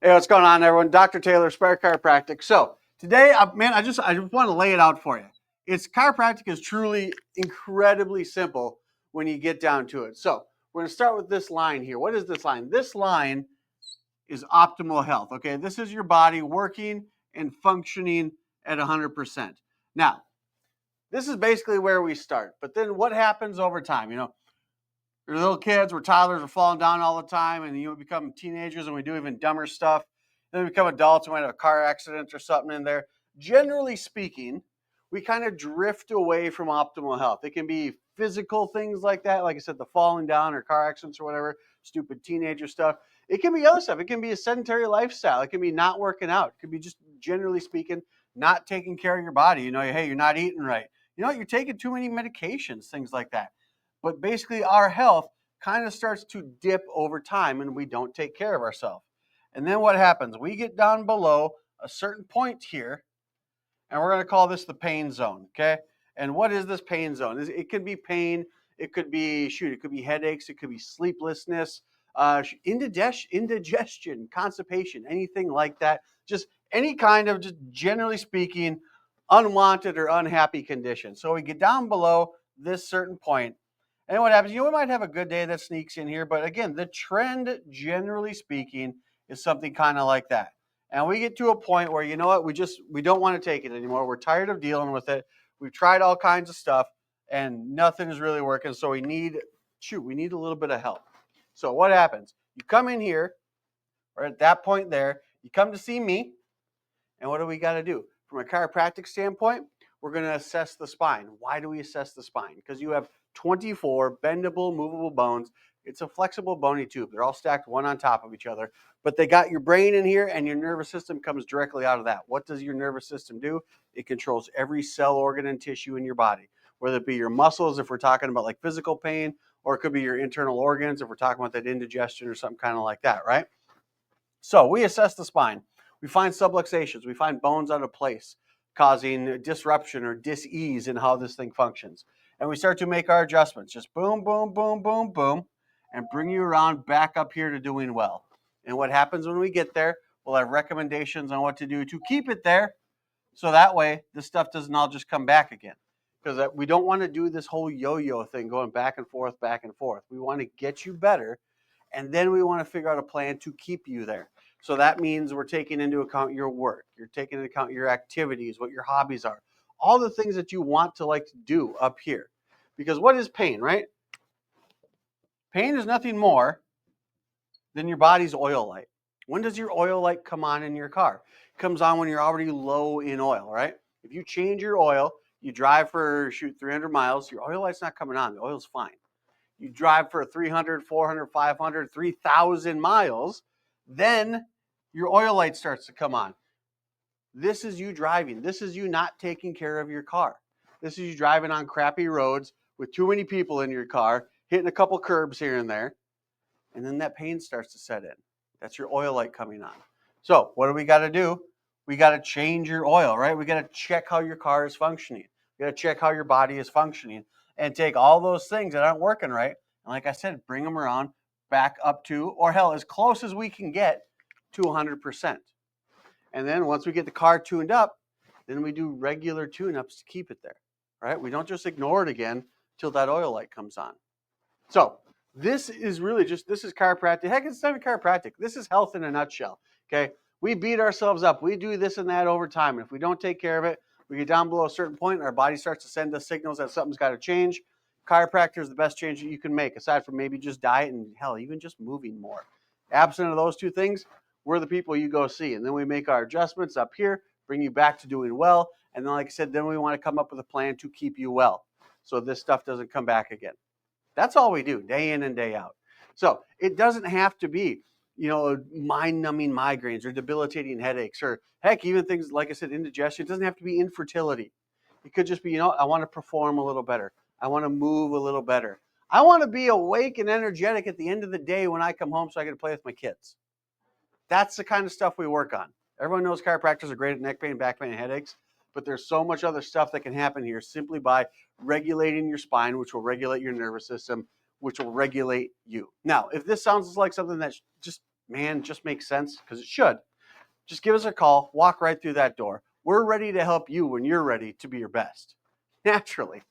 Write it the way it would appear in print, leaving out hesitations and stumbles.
Hey, what's going on, everyone? Dr. Taylor, Aspire Chiropractic. So today, I just want to lay it out for you. Chiropractic is truly incredibly simple when you get down to it. So we're going to start with this line here. What is this line? This line is optimal health. Okay, this is your body working and functioning at 100%. Now, this is basically where we start. But then what happens over time? We're little kids, we're toddlers, we're falling down all the time, and you become teenagers and we do even dumber stuff. Then we become adults and we have a car accident or something in there. Generally speaking, we kind of drift away from optimal health. It can be physical things like that, like I said, the falling down or car accidents or whatever, stupid teenager stuff. It can be other stuff. It can be a sedentary lifestyle. It can be not working out. It could be just generally speaking, not taking care of your body. Hey, you're not eating right. You're taking too many medications, things like that. But basically, our health kind of starts to dip over time and we don't take care of ourselves. And then what happens? We get down below a certain point here, and we're going to call this the pain zone. Okay. And what is this pain zone? It could be pain. It could be, it could be headaches. It could be sleeplessness, indigestion, constipation, anything like that. Just any kind of, just generally speaking, unwanted or unhappy condition. So we get down below this certain point, and what happens, we might have a good day that sneaks in here, but again, the trend, generally speaking, is something kind of like that. And we get to a point where, we don't want to take it anymore. We're tired of dealing with it. We've tried all kinds of stuff and nothing is really working. So we need a little bit of help. So what happens? You come in here, or at that point there, you come to see me, and what do we got to do? From a chiropractic standpoint, we're going to assess the spine. Why do we assess the spine? Because you have 24 bendable, movable bones. It's a flexible bony tube. They're all stacked one on top of each other, but they got your brain in here and your nervous system comes directly out of that. What does your nervous system do? It controls every cell, organ, and tissue in your body, whether it be your muscles, if we're talking about like physical pain, or it could be your internal organs, if we're talking about that indigestion or something kind of like that, right? So we assess the spine. We find subluxations. We find bones out of place, causing disruption or dis-ease in how this thing functions. And we start to make our adjustments. Just boom, boom, boom, boom, boom, and bring you around back up here to doing well. And what happens when we get there, we'll have recommendations on what to do to keep it there, so that way this stuff doesn't all just come back again. Because we don't want to do this whole yo-yo thing going back and forth, back and forth. We want to get you better, and then we want to figure out a plan to keep you there. So that means we're taking into account your work. You're taking into account your activities, what your hobbies are, all the things that you want to like to do up here. Because what is pain, right? Pain is nothing more than your body's oil light. When does your oil light come on in your car? It comes on when you're already low in oil, right? If you change your oil, you drive for 300 miles, your oil light's not coming on. The oil's fine. You drive for 300, 400, 500, 3,000 miles, then your oil light starts to come on. This is you driving. This is you not taking care of your car. This is you driving on crappy roads with too many people in your car, hitting a couple curbs here and there, and then that pain starts to set in. That's your oil light coming on. So what do we got to do? We got to change your oil, right? We got to check how your car is functioning. We got to check how your body is functioning and take all those things that aren't working right. And like I said, bring them around back up to, or hell, as close as we can get to 100%. And then once we get the car tuned up, then we do regular tune-ups to keep it there, right? We don't just ignore it again till that oil light comes on. So this is really this is chiropractic. Heck, it's not even chiropractic. This is health in a nutshell, okay? We beat ourselves up. We do this and that over time. And if we don't take care of it, we get down below a certain point and our body starts to send us signals that something's got to change. Chiropractor is the best change that you can make, aside from maybe just diet and, hell, even just moving more. Absent of those two things, we're the people you go see. And then we make our adjustments up here, bring you back to doing well. And then, like I said, then we want to come up with a plan to keep you well so this stuff doesn't come back again. That's all we do, day in and day out. So it doesn't have to be, mind-numbing migraines or debilitating headaches, or heck, even things like I said, indigestion. It doesn't have to be infertility. It could just be, I want to perform a little better. I want to move a little better. I want to be awake and energetic at the end of the day when I come home so I can play with my kids. That's the kind of stuff we work on. Everyone knows chiropractors are great at neck pain, back pain, and headaches, but there's so much other stuff that can happen here simply by regulating your spine, which will regulate your nervous system, which will regulate you. Now, if this sounds like something that's just man, just makes sense? Because it should. Just give us a call, walk right through that door. We're ready to help you when you're ready to be your best. Naturally.